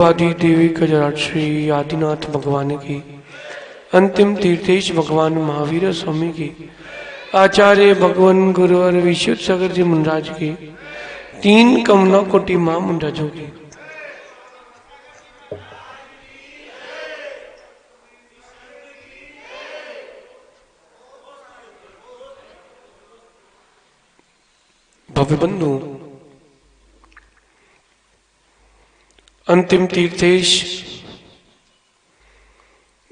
आदि देवी खजराट श्री आदिनाथ भगवान की, अंतिम तीर्थेश भगवान महावीर स्वामी की, आचार्य भगवान गुरुवर विशुद्ध सागर जी मुंडराज की, तीन कमला कोटि मां मुंडराजों की। भव्य बंधु, अंतिम तीर्थेश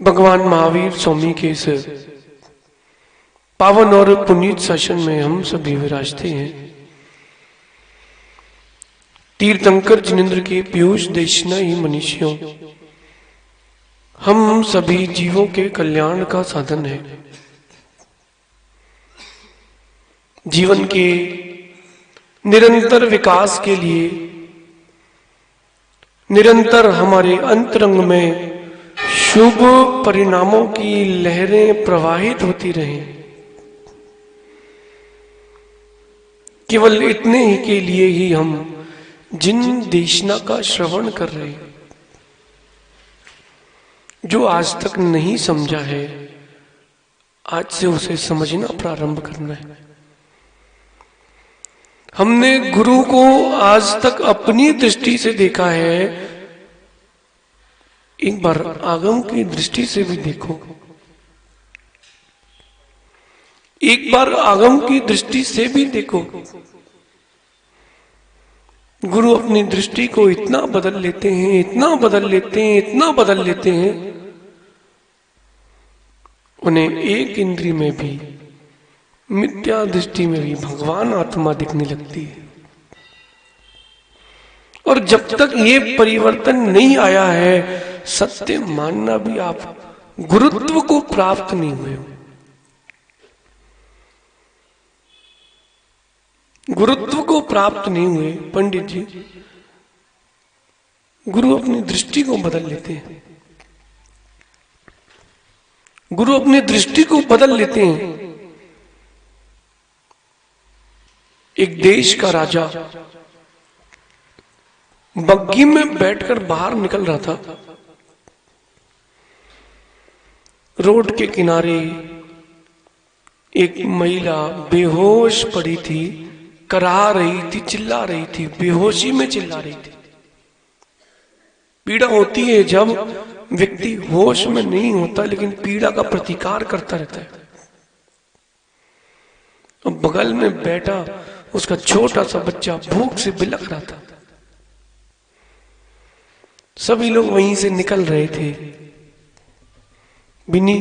भगवान महावीर स्वामी के इस पावन और पुनीत शासन में हम सभी विराजते हैं। तीर्थंकर जिनेन्द्र के पीयूष देशना ही मनुष्यों, हम सभी जीवों के कल्याण का साधन है। जीवन के निरंतर विकास के लिए निरंतर हमारे अंतरंग में शुभ परिणामों की लहरें प्रवाहित होती रहें, केवल इतने ही के लिए ही हम जिन देशना का श्रवण कर रहे हैं, जो आज तक नहीं समझा है, आज से उसे समझना प्रारंभ करना है। हमने गुरु को आज तक अपनी दृष्टि से देखा है, एक बार आगम की दृष्टि से भी देखो, एक बार आगम की दृष्टि से भी देखो। गुरु अपनी दृष्टि को इतना बदल लेते हैं, इतना बदल लेते हैं, इतना बदल लेते हैं, उन्हें एक इंद्री में भी, मिथ्या दृष्टि में भी भगवान आत्मा दिखने लगती है। और जब तक ये परिवर्तन नहीं आया है, सत्य मानना भी आप गुरुत्व को प्राप्त नहीं हुए हो। गुरुत्व को प्राप्त नहीं हुए पंडित जी। गुरु अपनी दृष्टि को बदल लेते हैं, गुरु अपनी दृष्टि को बदल लेते हैं। एक देश का राजा बग्घी में बैठकर बाहर निकल रहा था। रोड के किनारे एक महिला बेहोश पड़ी थी, कराह रही थी, चिल्ला रही थी, बेहोशी में चिल्ला रही थी। पीड़ा होती है जब व्यक्ति होश में नहीं होता, लेकिन पीड़ा का प्रतिकार करता रहता है। और बगल में बैठा उसका छोटा सा बच्चा भूख से बिलख रहा था। सभी लोग वहीं से निकल रहे थे, बिनी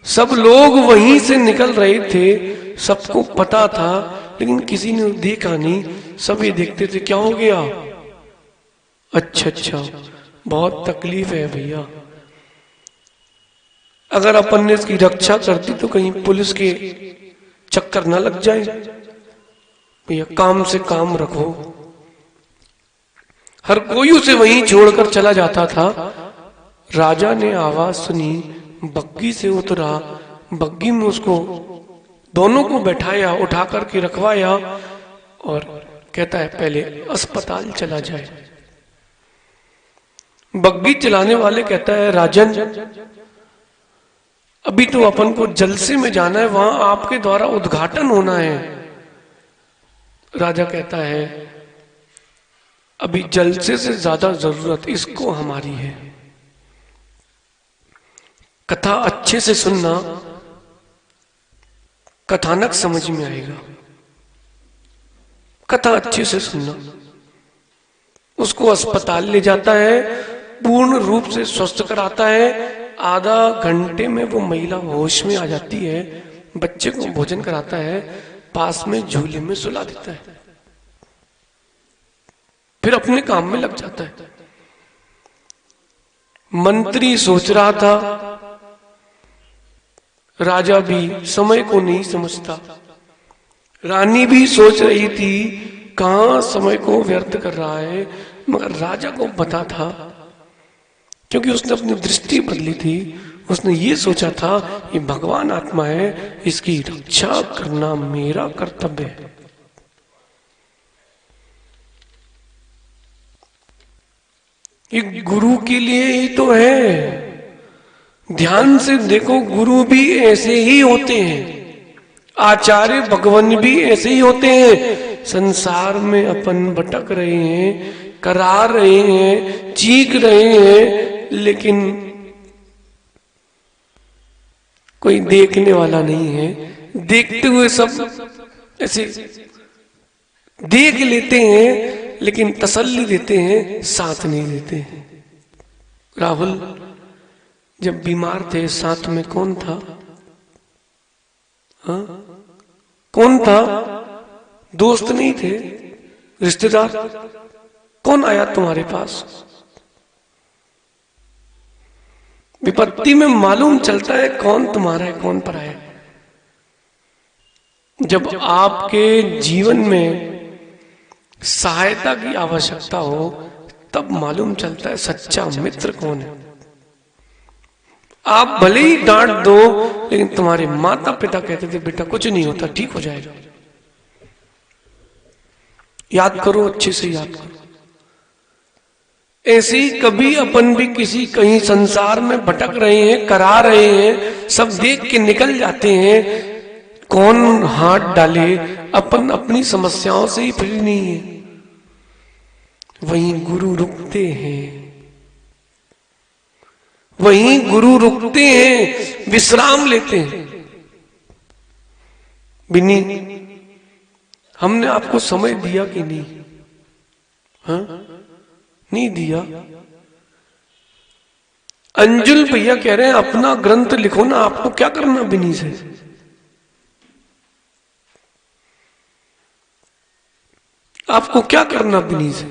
सब लोग वहीं से निकल रहे थे। सबको पता था, लेकिन किसी ने देखा नहीं। सभी देखते थे, क्या हो गया? अच्छा, बहुत तकलीफ है भैया। अगर अपन ने इसकी रक्षा करती तो कहीं पुलिस के चक्कर ना लग जाए। भैया काम से काम रखो। हर कोई उसे वहीं छोड़कर चला जाता था। राजा ने आवाज सुनी, बग्घी से उतरा, बग्घी में उसको दोनों को बैठाया, उठा करके रखवाया और कहता है पहले अस्पताल चला जाए। बग्घी चलाने वाले कहता है, राजन अभी तो अपन को जलसे में जाना है, वहां आपके द्वारा उद्घाटन होना है। राजा कहता है, अभी जलसे से ज्यादा जरूरत इसको हमारी है। कथा अच्छे से सुनना, कथानक समझ में आएगा। कथा अच्छे से सुनना। उसको अस्पताल ले जाता है, पूर्ण रूप से स्वस्थ कराता है। आधा घंटे में वो महिला होश में आ जाती है। बच्चे को भोजन कराता है, पास में झूले में सुला देता है, फिर अपने काम में लग जाता है। मंत्री सोच रहा था, राजा भी समय को नहीं समझता। रानी भी सोच रही थी, कहां समय को व्यर्थ कर रहा है। मगर राजा को पता था, क्योंकि उसने अपनी दृष्टि बदली थी। उसने ये सोचा था, ये भगवान आत्मा है, इसकी रक्षा करना मेरा कर्तव्य है। ये गुरु के लिए ही तो है। ध्यान से देखो, गुरु भी ऐसे ही होते हैं, आचार्य भगवान भी ऐसे ही होते हैं। संसार में अपन भटक रहे हैं, करा रहे हैं, चीख रहे हैं, लेकिन कोई देखने वाला नहीं है। देखते हुए सब ऐसे देख लेते हैं, लेकिन तसल्ली देते हैं, साथ नहीं देते हैं। राहुल जब बीमार थे, साथ में कौन था? हाँ, कौन था? दोस्त नहीं थे, रिश्तेदार? कौन आया तुम्हारे पास? विपत्ति में मालूम चलता है कौन तुम्हारा है, कौन पराया है। जब आपके जीवन में सहायता की आवश्यकता हो, तब मालूम चलता है सच्चा मित्र कौन है। आप भले ही डांट दो, लेकिन तुम्हारे माता पिता कहते थे बेटा कुछ नहीं होता, ठीक हो जाएगा। याद करो, अच्छे से याद करो। ऐसे ही कभी अपन भी किसी कहीं संसार में भटक रहे हैं, करा रहे हैं, सब देख के निकल जाते हैं, कौन हाथ डाले, अपन अपनी समस्याओं से ही फ्री नहीं है। वहीं गुरु रुकते हैं, वहीं गुरु रुकते हैं, विश्राम लेते हैं। बिन्नी, हमने आपको समय दिया कि नहीं? हाँ, नहीं दिया। अंजुल भैया कह रहे हैं अपना ग्रंथ लिखो ना, आपको क्या करना बिन्नी से? आपको क्या करना बिन्नी से?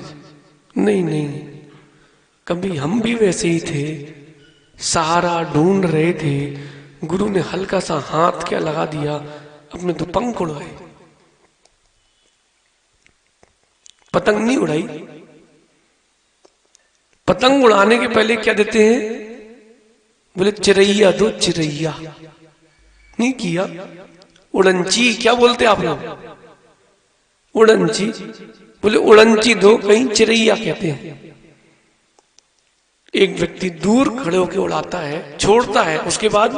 नहीं नहीं, कभी हम भी वैसे ही थे, सहारा ढूंढ रहे थे, गुरु ने हल्का सा हाथ क्या लगा दिया, अपने तो पंख उड़ाए। पतंग नहीं उड़ाई, पतंग उड़ाने के पहले क्या देते हैं? बोले चिरैया दो, चिरैया। नहीं किया। उड़नची क्या बोलते आप लोग? उड़नची। बोले उड़नची दो, कहीं चिरैया कहते हैं। एक व्यक्ति दूर खड़े होकर उड़ाता है, छोड़ता है, उसके बाद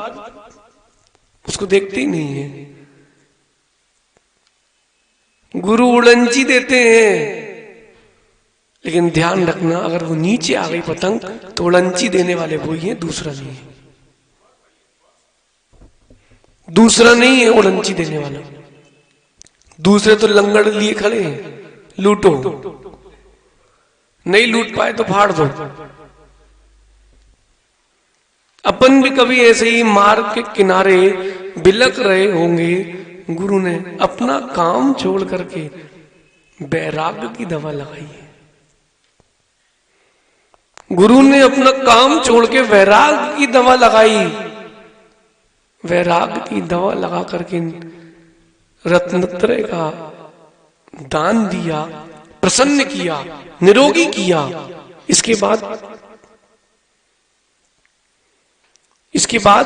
उसको देखते ही नहीं है। गुरु उड़नची देते हैं, लेकिन ध्यान रखना, अगर वो नीचे आ गई पतंग तो उड़नची देने वाले वो ही है, दूसरा नहीं है। दूसरा नहीं है उड़नची देने वाला। दूसरे तो लंगड़ लिए खड़े हैं, लूटो, नहीं लूट पाए तो फाड़ दो। अपन भी कभी ऐसे ही मार्ग के किनारे बिलक रहे होंगे, गुरु ने अपना काम छोड़ करके वैराग्य की दवा लगाई है। गुरु ने अपना काम छोड़ के वैराग्य की दवा लगाई। वैराग्य की दवा लगा करके रत्नत्रय का दान दिया, प्रसन्न किया, निरोगी किया। इसके बाद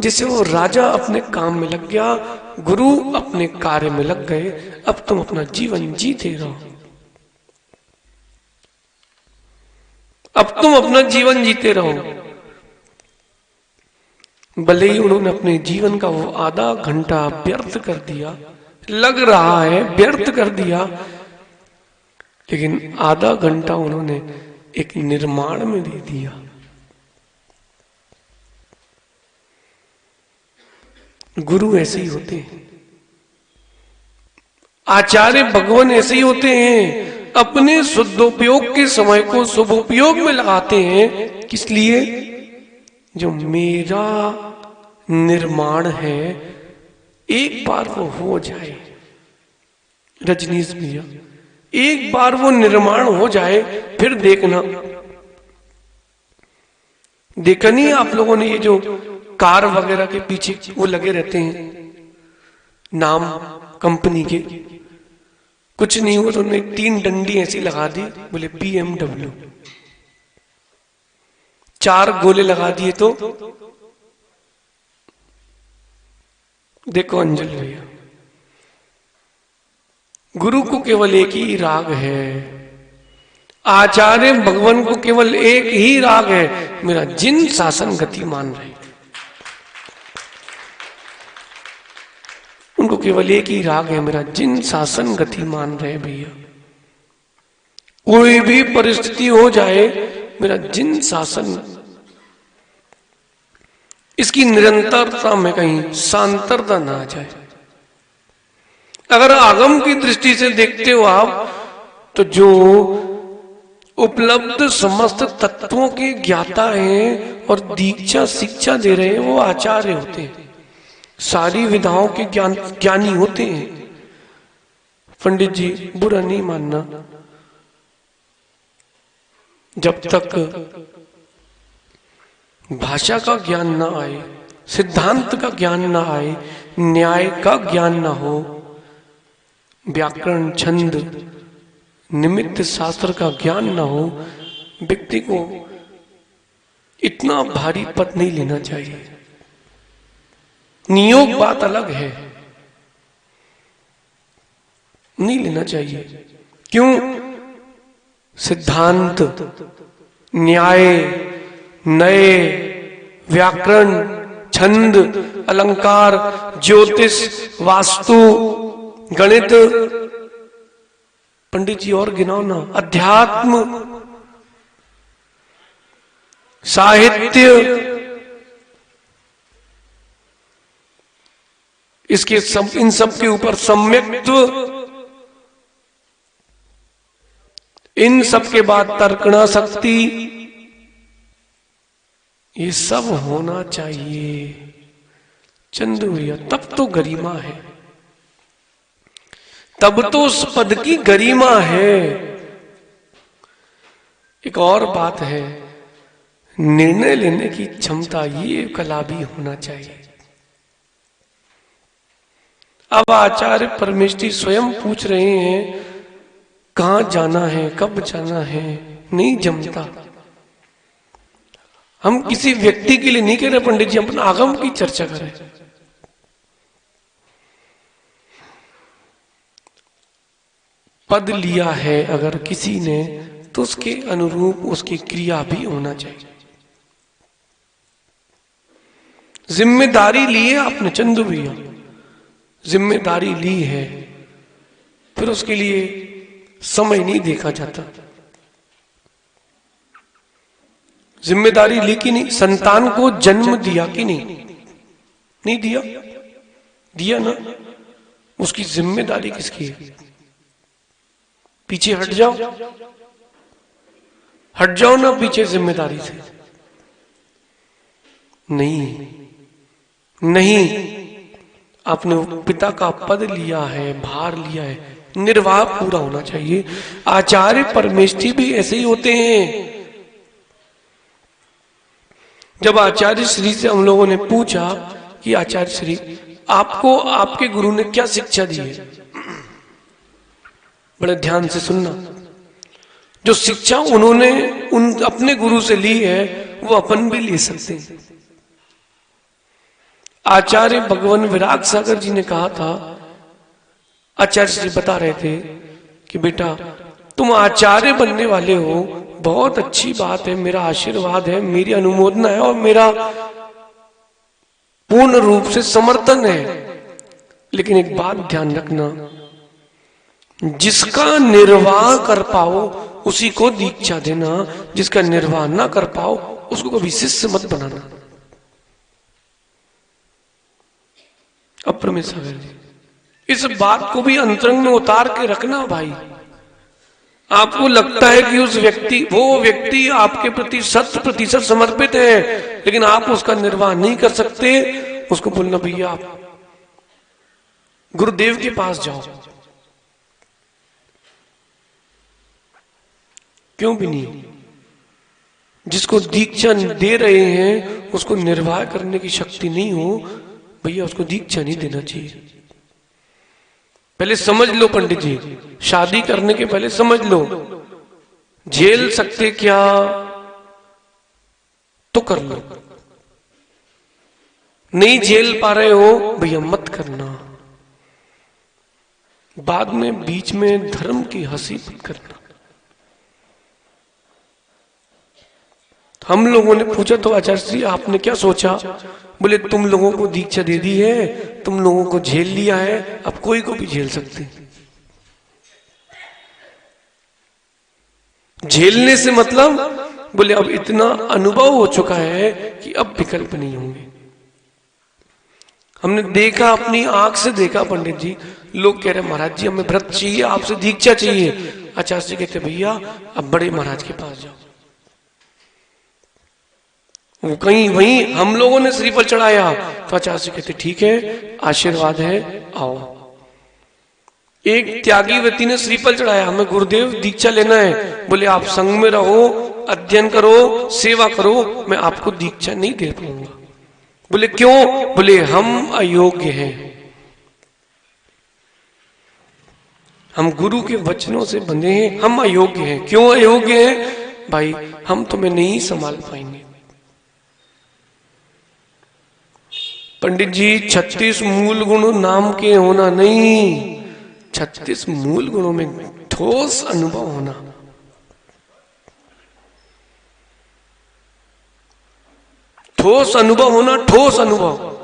जैसे वो राजा अपने काम में लग गया, गुरु अपने कार्य में लग गए। अब तुम अपना जीवन जीते रहो, अब तुम अपना जीवन जीते रहो। भले ही उन्होंने अपने जीवन का वो आधा घंटा व्यर्थ कर दिया, लग रहा है व्यर्थ कर दिया, लेकिन आधा घंटा उन्होंने एक निर्माण में दे दिया। गुरु ऐसे ही होते हैं, आचार्य भगवान ऐसे ही होते हैं, अपने शुद्धोपयोग के समय को शुभ उपयोग में लगाते हैं। किस लिए? जो मेरा निर्माण है एक बार वो हो जाए। रजनीश भैया, एक बार वो निर्माण हो जाए, फिर देखना। देखा नहीं आप लोगों ने, ये जो कार वगैरह के पीछे वो लगे रहते हैं नाम कंपनी के, कुछ नहीं हुआ तो उन्होंने 3 डंडी ऐसी लगा दी, बोले BMW। 4 गोले लगा दिए तो देखो अंजलि भैया, गुरु को केवल एक ही राग है, आचार्य भगवान को केवल एक ही राग है, मेरा जिन शासन गति मान रहे। उनको केवल एक ही राग है, मेरा जिन शासन गति मान रहे भैया। कोई भी परिस्थिति हो जाए, मेरा जिन शासन, इसकी निरंतरता में कहीं सांतरता ना आ जाए। अगर आगम की दृष्टि से देखते हो आप, तो जो उपलब्ध समस्त तत्वों के ज्ञाता हैं और दीक्षा शिक्षा दे रहे हैं, वो आचार्य होते हैं, सारी विधाओं के ज्ञानी होते हैं। पंडित जी बुरा नहीं मानना, जब तक भाषा का ज्ञान ना आए, सिद्धांत का ज्ञान ना आए, न्याय का ज्ञान ना हो, व्याकरण छंद निमित्त शास्त्र का ज्ञान ना हो, व्यक्ति को इतना भारी पद नहीं लेना चाहिए। नियोग बात अलग है, नहीं लेना चाहिए। क्यों? सिद्धांत, न्याय, नए, व्याकरण, छंद, अलंकार, ज्योतिष, वास्तु, गणित, पंडित जी और गिनाओ ना, अध्यात्म, साहित्य, इसके सब, इन सब के ऊपर सम्यक्त्व, इन सब के बाद तर्कणा शक्ति, ये सब होना चाहिए चंदू भैया, तब तो गरिमा है, तब तो उस पद की गरिमा है। एक और बात है, निर्णय लेने की क्षमता, ये कला भी होना चाहिए। अब आचार्य परमेष्ठी स्वयं पूछ रहे हैं कहां जाना है, कब जाना है, नहीं जमता। हम किसी व्यक्ति के लिए नहीं कह रहे पंडित जी, अपना आगम की चर्चा करें। पद लिया है अगर किसी ने, तो उसके अनुरूप उसकी क्रिया भी होना चाहिए। जिम्मेदारी ली है आपने चंदू भैया, जिम्मेदारी ली है, फिर उसके लिए समय नहीं देखा जाता। जिम्मेदारी ली कि नहीं? संतान को जन्म दिया कि नहीं? नहीं दिया? दिया ना? उसकी जिम्मेदारी किसकी है? पीछे हट जाओ, हट जाओ ना पीछे जिम्मेदारी से। नहीं, आपने पिता का पद लिया है, भार लिया है, निर्वाह पूरा होना चाहिए। आचार्य परमेष्ठी भी ऐसे ही होते हैं। जब आचार्य श्री से हम लोगों ने पूछा कि आचार्य श्री, आपको आपके गुरु ने क्या शिक्षा दी है, बड़े ध्यान से सुनना, जो शिक्षा उन्होंने उन अपने गुरु से ली है वो अपन भी ले सकते हैं। आचार्य भगवान विराग सागर जी ने कहा था, आचार्य श्री बता रहे थे कि बेटा तुम आचार्य बनने वाले हो, बहुत अच्छी बात है, मेरा आशीर्वाद है, मेरी अनुमोदना है और मेरा पूर्ण रूप से समर्थन है। लेकिन एक बात ध्यान रखना, जिसका निर्वाह कर पाओ उसी को दीक्षा देना, जिसका निर्वाह ना कर पाओ उसको कभी शिष्य मत बनाना। अप्रमेय सागर जी, इस बात को भी अंतरंग में उतार के रखना भाई। आपको लगता है कि वो व्यक्ति आपके प्रति 100% समर्पित है, लेकिन आप उसका निर्वाह नहीं कर सकते, उसको बोलना भैया आप गुरुदेव के पास जाओ। क्यों भी नहीं? जिसको दीक्षा दे रहे हैं उसको निर्वाह करने की शक्ति नहीं हो, भैया उसको दीक्षा नहीं देना चाहिए। पहले समझ लो पंडित जी, शादी करने के पहले समझ लो, झेल सकते क्या तो कर लो, नहीं झेल पा रहे हो भैया मत करना। बाद में बीच में धर्म की हंसी मत करना। हम लोगों ने पूछा तो आचार्य जी आपने क्या सोचा? बोले तुम लोगों को दीक्षा दे दी है, तुम लोगों को झेल लिया है, अब कोई को भी झेल सकते। झेलने से मतलब बोले अब इतना अनुभव हो चुका है कि अब विकल्प नहीं होंगे। हमने देखा, अपनी आंख से देखा पंडित जी, लोग कह रहे महाराज जी हमें व्रत चाहिए, आपसे दीक्षा चाहिए। आचार्य जी कहते भैया अब बड़े महाराज के पास जाओ। वो कहीं वहीं हम लोगों ने श्रीफल चढ़ाया तो आचार्य जी कहते ठीक है, आशीर्वाद है, आओ। एक त्यागी व्यक्ति ने श्रीफल चढ़ाया, हमें गुरुदेव दीक्षा लेना है। बोले आप संग में रहो, अध्ययन करो, सेवा करो, मैं आपको दीक्षा नहीं दे पाऊंगा। बोले क्यों? बोले हम अयोग्य हैं, हम गुरु के वचनों से बंधे हैं, हम अयोग्य हैं। क्यों अयोग्य हैं? भाई हम तुम्हें नहीं संभाल पाएंगे। पंडित जी 36 मूल गुण नाम के होना नहीं, 36 मूल गुणों में ठोस अनुभव होना। ठोस अनुभव होना, ठोस अनुभव।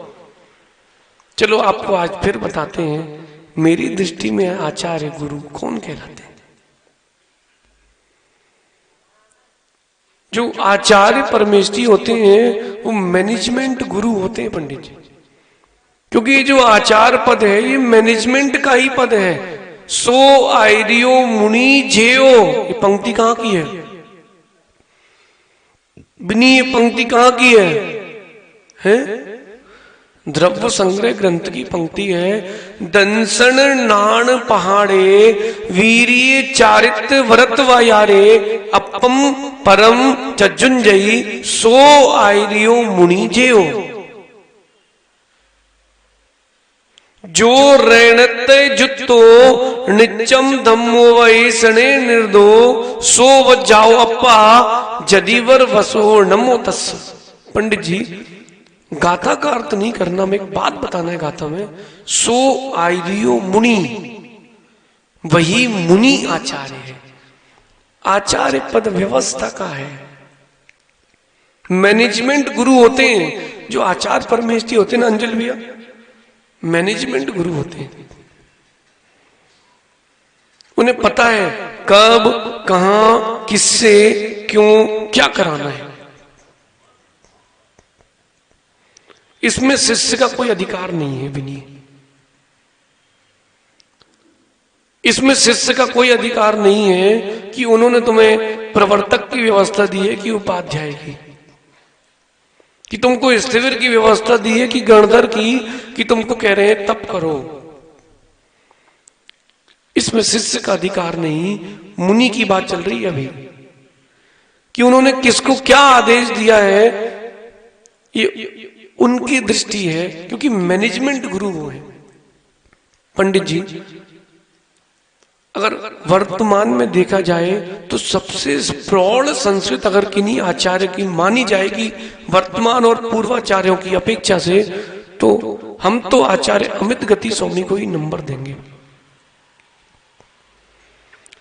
चलो आपको आज फिर बताते हैं, मेरी दृष्टि में आचार्य गुरु कौन कहलाते हैं? जो आचार्य परमेष्ठी होते हैं वो मैनेजमेंट गुरु होते हैं पंडित जी। क्योंकि ये जो आचार पद है ये मैनेजमेंट का ही पद है। सो आयरियो मुनि जेओ, ये पंक्ति कहां की है? बिनी, ये पंक्ति कहां की है? द्रव्य संग्रह ग्रंथ की पंक्ति है। दंसन नाण पहाड़े वीरिय चारित व्रत वायारे अपम परम चजुंजयी सो आयरियो मुनि जेओ। जो रेणत जुत्तो निचम धम्मो वैसने निर्दो सो व जाओ अप्पा जदीवर वसो नमो तस्। पंडित जी गाथा का अर्थ नहीं करना, मैं एक बात बताना है गाथा में। सो आयरियो मुनि, वही मुनि आचार्य है। आचार्य पद व्यवस्था का है, मैनेजमेंट गुरु होते हैं। जो आचार्य परमेष्ठी होते हैं ना अंजल भैया, मैनेजमेंट गुरु होते हैं। उन्हें पता है कब, कहां, किससे, क्यों, क्या कराना है। इसमें शिष्य का कोई अधिकार नहीं है विनय। इसमें शिष्य का कोई अधिकार नहीं है कि उन्होंने तुम्हें प्रवर्तक की व्यवस्था दी है कि उपाध्याय की, कि तुमको स्थिविर की व्यवस्था दी है कि गणधर की, कि तुमको कह रहे हैं तप करो। इसमें शिष्य का अधिकार नहीं। मुनि की बात चल रही है अभी कि उन्होंने किसको क्या आदेश दिया है, ये उनकी दृष्टि है, क्योंकि मैनेजमेंट गुरु वो है। पंडित जी अगर वर्तमान में देखा जाए तो सबसे प्रौढ़ संस्कृत अगर किन्हीं आचार्य की मानी जाएगी वर्तमान और पूर्वाचार्यों की अपेक्षा से, तो हम तो आचार्य अमित गति स्वामी को ही नंबर देंगे।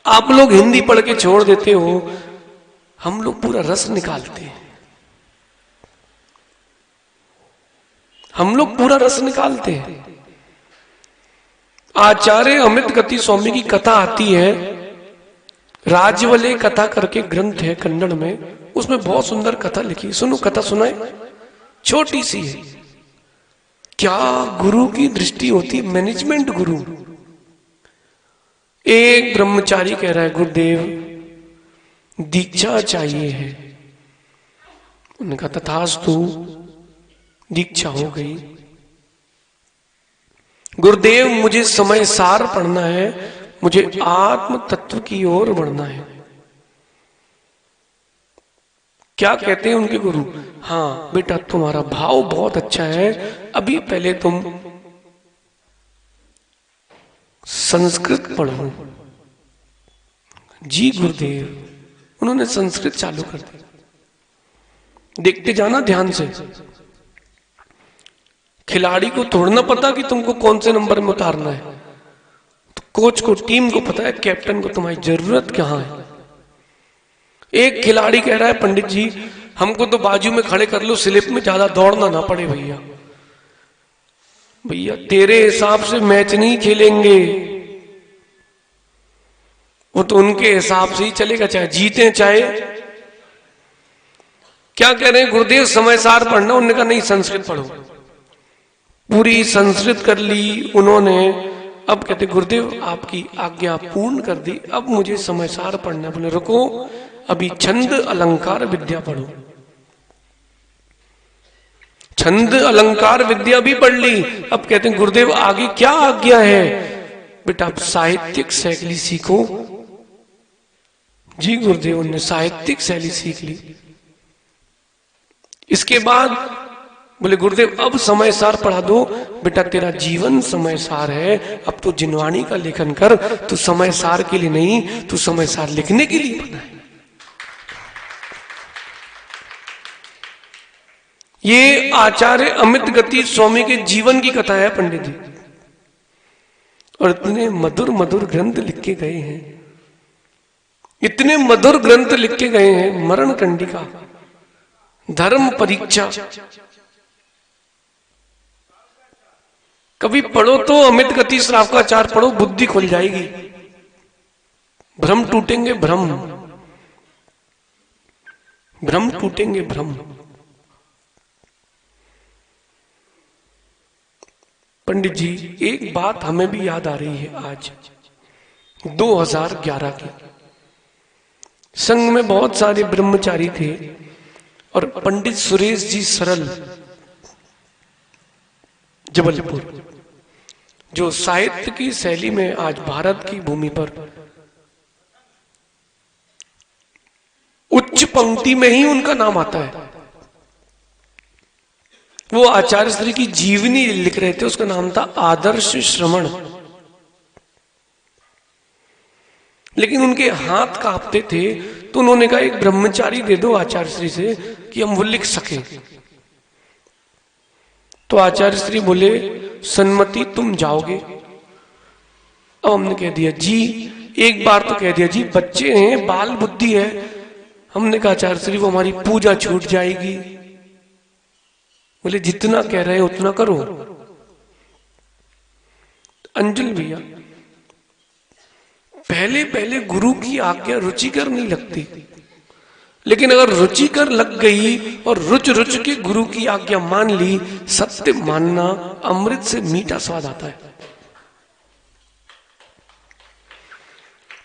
आप लोग हिंदी पढ़ के छोड़ देते हो, हम लोग पूरा रस निकालते हैं। हम लोग पूरा रस निकालते हैं। आचार्य अमित गति स्वामी की कथा आती है, राजवले कथा करके ग्रंथ है कन्नड़ में, उसमें बहुत सुंदर कथा लिखी। सुनो, कथा सुनाए, छोटी सी है। क्या गुरु की दृष्टि होती, मैनेजमेंट गुरु। एक ब्रह्मचारी कह रहा है गुरुदेव दीक्षा चाहिए है। उन्होंने कहा तथास्तु, दीक्षा हो गई। गुरुदेव मुझे समय सार पढ़ना है, मुझे आत्म तत्व की ओर बढ़ना है। क्या कहते हैं उनके गुरु? हाँ बेटा तुम्हारा भाव बहुत अच्छा है, अभी पहले तुम संस्कृत पढ़ो। जी गुरुदेव। उन्होंने संस्कृत चालू कर दी। देखते जाना ध्यान से। खिलाड़ी को थोड़ा ना पता कि तुमको कौन से नंबर में उतारना है, तो कोच को, टीम को पता है, कैप्टन को तुम्हारी जरूरत कहां है। एक खिलाड़ी कह रहा है पंडित जी हमको तो बाजू में खड़े कर लो, स्लिप में ज्यादा दौड़ना ना पड़े भैया। भैया तेरे हिसाब से मैच नहीं खेलेंगे, वो तो उनके हिसाब से ही चलेगा, चाहे जीते चाहे। क्या कह रहे हैं गुरुदेव, समय सार पढ़ना। उन्होंने कहा नहीं, संस्कृत पढ़ो। पूरी संस्कृत कर ली उन्होंने। अब कहते गुरुदेव आपकी आज्ञा पूर्ण कर दी, अब मुझे समय सार पढ़ना। बोले रुको, अभी छंद अलंकार विद्या पढ़ो। छंद अलंकार विद्या भी पढ़ ली। अब कहते हैं गुरुदेव आगे क्या आज्ञा है? बेटा आप साहित्यिक शैली सीखो। जी गुरुदेव ने साहित्यिक शैली सीख ली। इसके बाद बोले गुरुदेव अब समय सार पढ़ा दो। बेटा तेरा जीवन समय सार है, अब तो जिनवाणी का लेखन कर। तू समय सार के लिए नहीं, तू समय सार लिखने के लिए बना है। ये आचार्य अमित गति स्वामी के जीवन की कथा है पंडित जी, और इतने मधुर मधुर ग्रंथ लिख के गए हैं, इतने मधुर ग्रंथ लिख के गए हैं। मरण कंडिका, धर्म परीक्षा, कभी पढ़ो तो अमित गति श्रावकाचार्य पढ़ो, बुद्धि खुल जाएगी, भ्रम टूटेंगे, भ्रम भ्रम टूटेंगे, भ्रम। पंडित जी एक बात हमें भी याद आ रही है आज 2011 की। संघ में बहुत सारे ब्रह्मचारी थे और पंडित सुरेश जी सरल जबलपुर, जो साहित्य की शैली में आज भारत की भूमि पर उच्च पंक्ति में ही उनका नाम आता है। वो आचार्य श्री की जीवनी लिख रहे थे, उसका नाम था आदर्श श्रवण। लेकिन उनके हाथ कांपते थे, तो उन्होंने कहा एक ब्रह्मचारी दे दो आचार्य श्री से कि हम वो लिख सके। तो आचार्य श्री बोले सन्मति तुम जाओगे। अब हमने कह दिया जी, एक बार तो कह दिया जी बच्चे हैं, बाल बुद्धि है। हमने कहा आचार्य श्री वो हमारी पूजा छूट जाएगी। बोले जितना कह रहे हैं उतना करो। अंजल भैया पहले पहले गुरु की आज्ञा रुचिकर नहीं लगती, लेकिन अगर रुचिकर लग गई और रुच रुच के गुरु की आज्ञा मान ली, सत्य मानना अमृत से मीठा स्वाद आता है।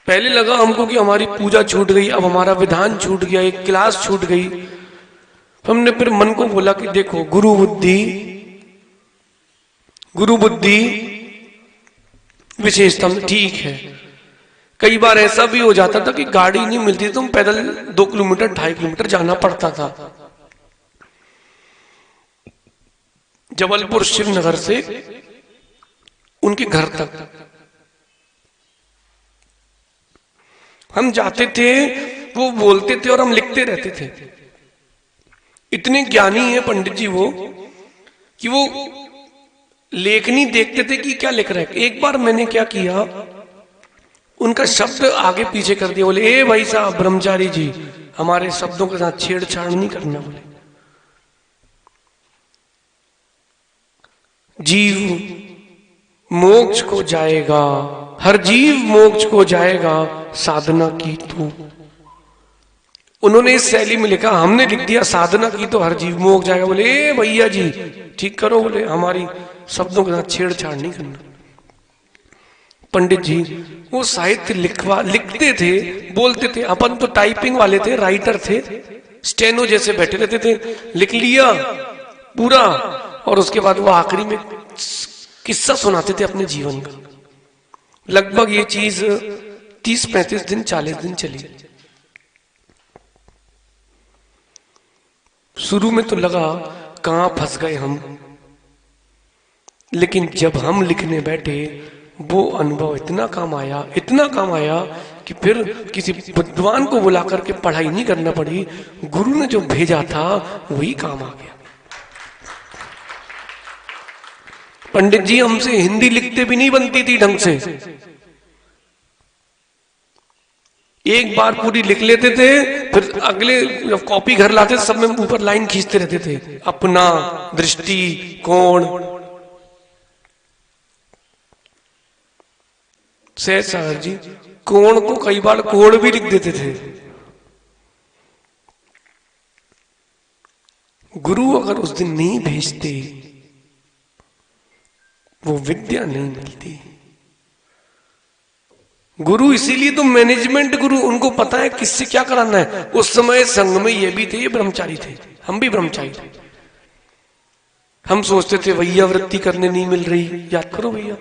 पहले लगा हमको कि हमारी पूजा छूट गई, अब हमारा विधान छूट गया, एक क्लास छूट गई। हमने फिर मन को बोला कि देखो गुरु बुद्धि विशेषता ठीक है। कई बार ऐसा भी हो जाता था कि गाड़ी नहीं मिलती, तो पैदल 2 किलोमीटर 2.5 किलोमीटर जाना पड़ता था। जबलपुर शिवनगर से उनके घर तक हम जाते थे, वो बोलते थे और हम लिखते रहते थे। इतने ज्ञानी है पंडित जी वो कि वो लेखनी देखते थे कि क्या लिख रहे हैं। एक बार मैंने क्या किया, उनका शब्द आगे पीछे कर दिया। बोले ए भाई साहब ब्रह्मचारी जी, हमारे शब्दों के साथ छेड़छाड़ नहीं करना। बोले जीव मोक्ष को जाएगा, हर जीव मोक्ष को जाएगा, साधना की तू। उन्होंने इस शैली में लिखा, हमने लिख दिया साधना की तो हर जीव मोक्ष जाएगा। बोले ए भैया जी ठीक करो, बोले हमारी शब्दों के साथ छेड़छाड़ नहीं करना। पंडित जी वो साहित्य लिखते थे, बोलते थे। अपन तो टाइपिंग वाले थे, राइटर थे, स्टेनो जैसे बैठे रहते थे। लिख लिया पूरा, और उसके बाद वो आखिरी में किस्सा सुनाते थे अपने जीवन का। लगभग ये चीज 30-35 दिन 40 दिन चली। शुरू में तो लगा कहां फंस गए हम, लेकिन जब हम लिखने बैठे वो अनुभव इतना काम आया कि फिर किसी विद्वान को बुला करके पढ़ाई नहीं करना पड़ी। गुरु ने जो भेजा था वही काम आ गया। पंडित जी हमसे हिंदी लिखते भी नहीं बनती थी ढंग से। एक बार पूरी लिख लेते थे, फिर अगले जब कॉपी घर लाते सब में ऊपर लाइन खींचते रहते थे, अपना, दृष्टि, कोण। सहज सागर जी कोण को कई बार कोण भी लिख देते थे। गुरु अगर उस दिन नहीं भेजते, वो विद्या नहीं मिलती। गुरु इसीलिए तो मैनेजमेंट गुरु, उनको पता है किससे क्या कराना है। उस समय संघ में ये भी थे, ये ब्रह्मचारी थे, हम भी ब्रह्मचारी थे। हम सोचते थे भैया वृत्ति करने नहीं मिल रही, याद करो भैया,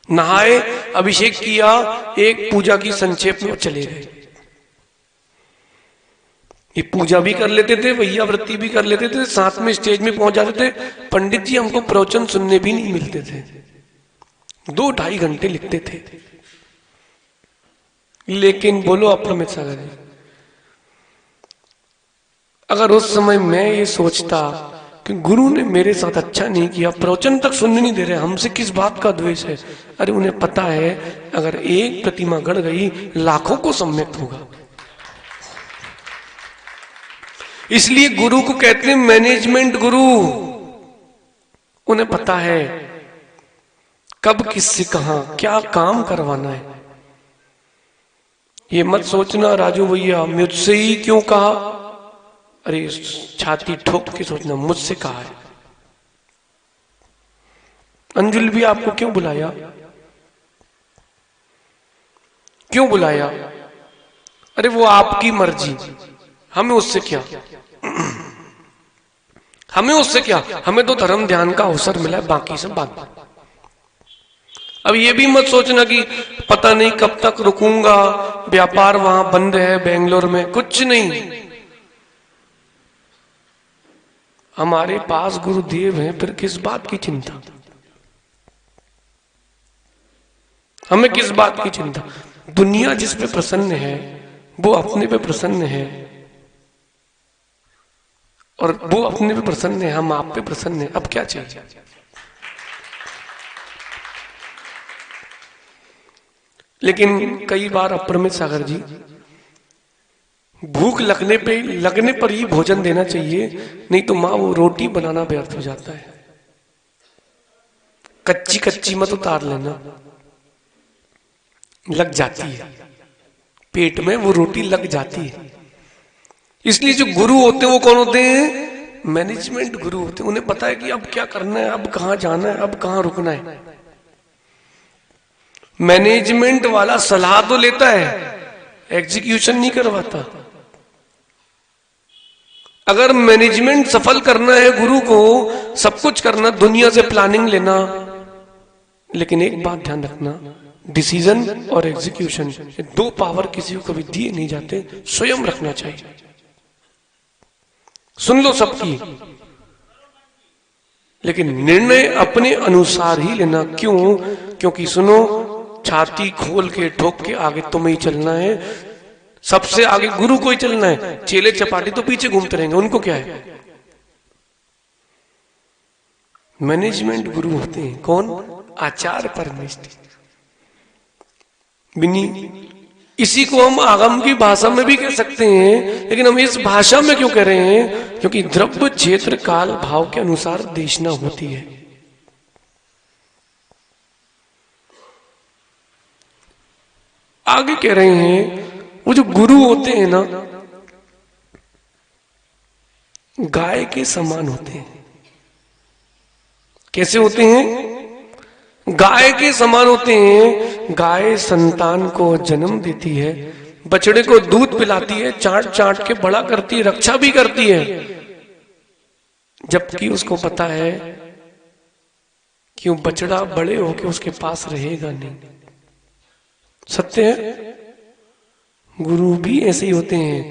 नहाए, अभिषेक किया, एक पूजा की संक्षेप में चले गए। ये पूजा भी कर लेते थे, भैया वृत्ति भी कर लेते थे, साथ में स्टेज में पहुंच जाते थे। पंडित जी हमको प्रवचन सुनने भी नहीं मिलते थे, 2-2.5 घंटे लिखते थे। लेकिन बोलो अप्रमित सागर जी, अगर उस समय मैं ये सोचता कि गुरु ने मेरे साथ अच्छा नहीं किया, प्रवचन तक सुनने नहीं दे रहे, हमसे किस बात का द्वेष है। अरे उन्हें पता है अगर एक प्रतिमा गड़ गई लाखों को सम्यक होगा। इसलिए गुरु को कहते हैं मैनेजमेंट गुरु। उन्हें पता है कब किससे कहां क्या काम करवाना है। ये मत सोचना राजू भैया मुझसे ही क्यों कहा, अरे छाती ठोक के सोचना मुझसे कहा है। अंजुल भी आपको क्यों बुलाया, क्यों बुलाया? अरे वो आपकी मर्जी, हमें उससे क्या, हमें उससे क्या, हमें तो धर्म ध्यान का अवसर मिला है, बाकी सब बात। अब ये भी मत सोचना कि पता नहीं कब तक रुकूंगा, व्यापार वहां बंद है बेंगलोर में, कुछ नहीं। हमारे पास गुरुदेव हैं, फिर किस बात की चिंता, हमें किस बात की चिंता। दुनिया जिस पे प्रसन्न है वो अपने पे प्रसन्न है, और वो अपने पे प्रसन्न है, हम आप पे प्रसन्न है, अब क्या चाहिए। लेकिन कई बार अप्रमित सागर जी भूख लगने पर ही भोजन देना चाहिए, नहीं तो माँ वो रोटी बनाना व्यर्थ हो जाता है। कच्ची कच्ची मत उतार लेना, लग जाती है पेट में, वो रोटी लग जाती है। इसलिए जो गुरु होते हैं वो कौन होते हैं? मैनेजमेंट गुरु होते हैं। उन्हें पता है कि अब क्या करना है, अब कहां जाना है, अब कहां रुकना है। मैनेजमेंट वाला सलाह तो लेता है, एग्जीक्यूशन नहीं करवाता। अगर मैनेजमेंट सफल करना है गुरु को, सब कुछ करना, दुनिया से प्लानिंग लेना, लेकिन एक बात ध्यान रखना, डिसीजन और एग्जीक्यूशन ये 2 पावर किसी को कभी दिए नहीं जाते, स्वयं रखना चाहिए। सुन लो सबकी, लेकिन निर्णय अपने अनुसार ही लेना। क्यों? क्योंकि सुनो, छाती खोल के ठोक के आगे तुम्हें ही चलना है, सबसे आगे गुरु को ही चलना है। चेले चपाटी तो पीछे घूमते रहेंगे, उनको क्या है। मैनेजमेंट गुरु होते हैं कौन? आचार परमेष्टि बिनी। इसी को हम आगम की भाषा में भी कह सकते हैं, लेकिन हम इस भाषा में क्यों कह रहे हैं? क्योंकि द्रव्य क्षेत्र काल भाव के अनुसार देशना होती है। आगे कह रहे हैं वो जो गुरु होते हैं ना, गाय के समान होते हैं। कैसे होते हैं? गाय के समान होते हैं। गाय संतान को जन्म देती है, बछड़े को दूध पिलाती है, चाट चाट के बड़ा करती है, रक्षा भी करती है, जबकि उसको पता है कि वो बछड़ा बड़े होके उसके पास रहेगा नहीं। सत्य है। गुरु भी ऐसे ही होते हैं,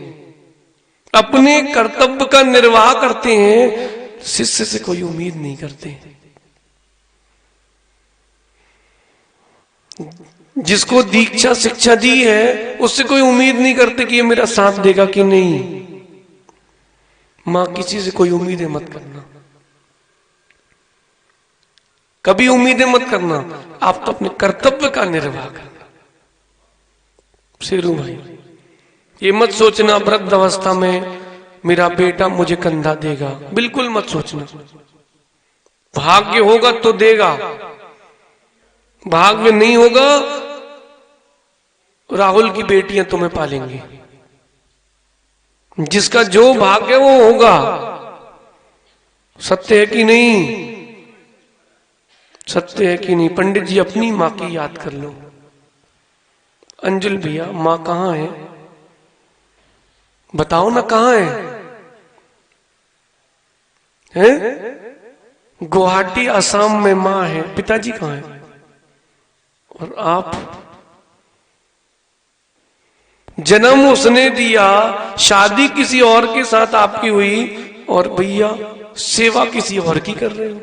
अपने कर्तव्य का निर्वाह करते हैं, शिष्य से कोई उम्मीद नहीं करते। जिसको दीक्षा शिक्षा दी है उससे कोई उम्मीद नहीं करते कि ये मेरा साथ देगा कि नहीं। मां किसी से कोई उम्मीदें मत करना, कभी उम्मीदें मत करना, आप तो अपने कर्तव्य का निर्वाह करना। शेरू भाई, ये मत सोचना वृद्ध अवस्था में मेरा बेटा मुझे कंधा देगा, बिल्कुल मत सोचना। भाग्य होगा तो देगा, भाग्य नहीं होगा राहुल की बेटियां तुम्हें पालेंगी। जिसका जो भाग्य वो होगा। सत्य है कि नहीं? सत्य है कि नहीं? पंडित जी अपनी मां की याद कर लो। अंजुल भैया, मां कहां है? बताओ ना, कहां है? गुवाहाटी असम में मां है, पिताजी कहां है? और आप? जन्म उसने दिया, शादी किसी और के साथ आपकी हुई, और भैया सेवा किसी और की कर रहे हो।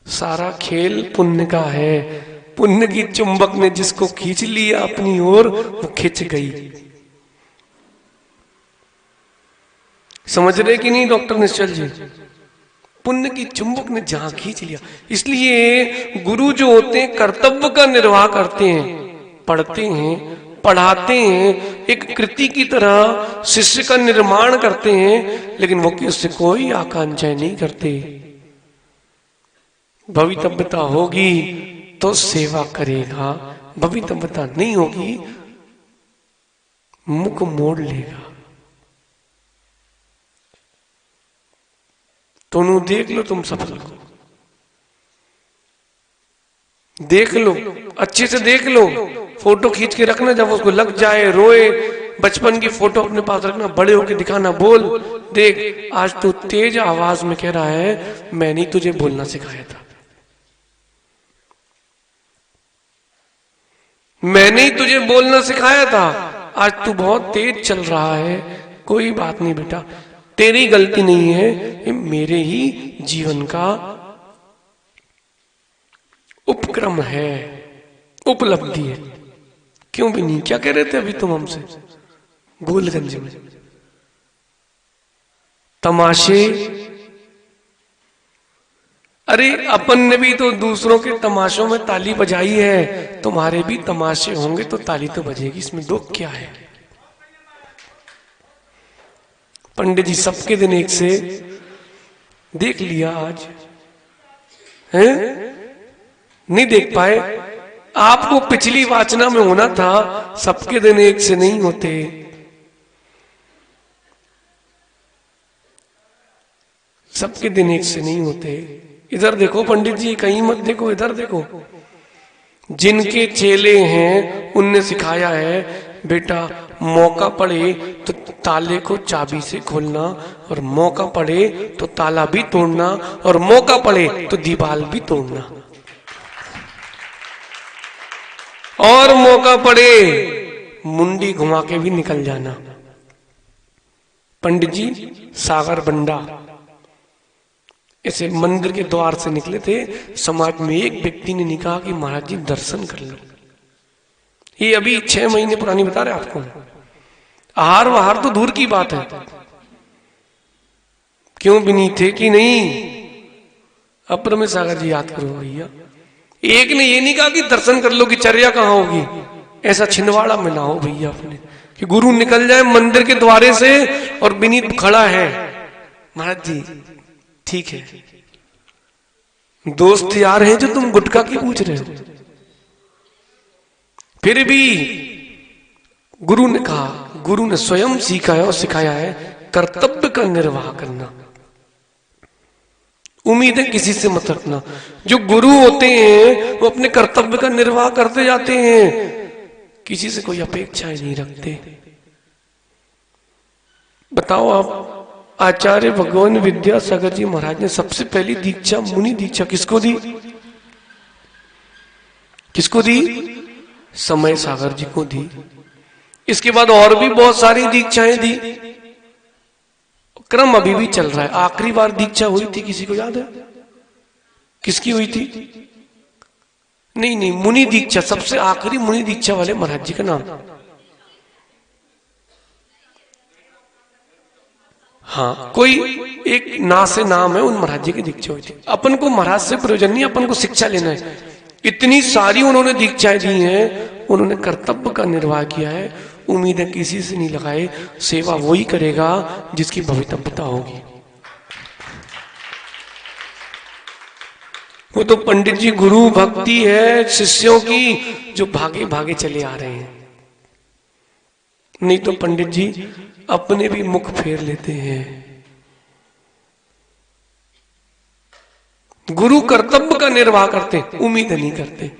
सारा खेल पुण्य का है। पुण्य की चुंबक ने जिसको खींच लिया अपनी ओर, वो खिंच गई। समझ रहे कि नहीं डॉक्टर निश्चल जी? पुण्य की चुंबक ने जहां खींच लिया। इसलिए गुरु जो होते हैं कर्तव्य का निर्वाह करते हैं, पढ़ते हैं, पढ़ाते हैं, एक कृति की तरह शिष्य का निर्माण करते हैं, लेकिन वो उससे कोई आकांक्षाएं नहीं करते। भवितव्यता होगी तो सेवा करेगा, भवितव्यता नहीं होगी मुख मोड़ लेगा। दोनों देख लो, तुम सफल को देख लो, अच्छे से देख लो। फोटो खींच के रखना, जब उसको लग जाए रोए, बचपन की फोटो अपने पास रखना, बड़े होके दिखाना। बोल देख, आज तू तेज आवाज में कह रहा है मैंने ही तुझे बोलना सिखाया था, मैंने ही तुझे बोलना सिखाया था। आज तू बहुत तेज चल रहा है, कोई बात नहीं बेटा, तेरी गलती नहीं है, ये मेरे ही जीवन का उपक्रम है, उपलब्धि है। क्यों भी नहीं? क्या कह रहे थे अभी तुम हमसे? गोलगंज में तमाशे। अरे अपन ने भी तो दूसरों के तमाशों में ताली बजाई है, तुम्हारे भी तमाशे होंगे तो ताली तो बजेगी, इसमें दुख क्या है? पंडित जी सबके दिन एक से देख लिया, आज है नहीं देख पाए। आपको पिछली वाचना में होना था, सबके दिन एक से नहीं होते। सबके दिन एक से नहीं होते। इधर देखो पंडित जी, कहीं मत देखो, इधर देखो। जिनके चेले हैं उनने सिखाया है बेटा मौका पड़े तो ताले को चाबी से खोलना, और मौका पड़े तो ताला भी तोड़ना, और मौका पड़े तो दीवार भी तोड़ना, और मौका पड़े मुंडी घुमा के भी निकल जाना। पंडित जी सागर बंडा ऐसे मंदिर के द्वार से निकले थे, समाज में एक व्यक्ति ने कहा कि महाराज जी दर्शन कर लो। ये अभी 6 महीने पुरानी बता रहे आपको। आहार वहार तो दूर की बात है, क्यों भी नहीं थे कि नहीं? अब रमेश सागर जी याद करो भैया, एक ने ये नहीं कहा कि दर्शन कर लो कि चर्या कहां होगी। ऐसा छिंदवाड़ा में ना हो भैया अपने, कि गुरु निकल जाए मंदिर के द्वारे से और विनीत खड़ा है, महाराज जी ठीक है, दोस्त यार हैं जो तुम गुटखा की पूछ रहे हो। फिर भी गुरु ने कहा, गुरु ने स्वयं सीखा है और सिखाया है कर्तव्य का निर्वाह करना। उम्मीदें किसी से मत रखना। जो गुरु होते हैं वो अपने कर्तव्य का निर्वाह करते जाते हैं, किसी से कोई अपेक्षाएं नहीं रखते। बताओ आप, आचार्य भगवान विद्यासागर जी महाराज ने सबसे पहली दीक्षा, मुनि दीक्षा किसको दी? किसको दी? समय सागर जी को दी। इसके बाद और भी बहुत सारी दीक्षाएं दी, क्रम अभी भी चल रहा है। आखिरी बार दीक्षा हुई थी किसी को याद है? किसकी हुई थी? नहीं नहीं, मुनि दीक्षा, सबसे आखिरी मुनि दीक्षा वाले महाराज जी का नाम। हाँ, कोई एक ना से नाम है, उन महाराज जी की दीक्षा हुई थी। अपन को महाराज से प्रयोजन नहीं, अपन को शिक्षा लेना है। इतनी सारी उन्होंने दीक्षाएं दी हैं, उन्होंने कर्तव्य का निर्वाह किया है, उम्मीदें किसी से नहीं लगाए, सेवा वही करेगा जिसकी भवितव्यता होगी। वो तो पंडित जी गुरु भक्ति है शिष्यों की जो भागे भागे चले आ रहे हैं, नहीं तो पंडित जी अपने भी मुख फेर लेते हैं। गुरु कर्तव्य का निर्वाह करते, उम्मीद नहीं करते।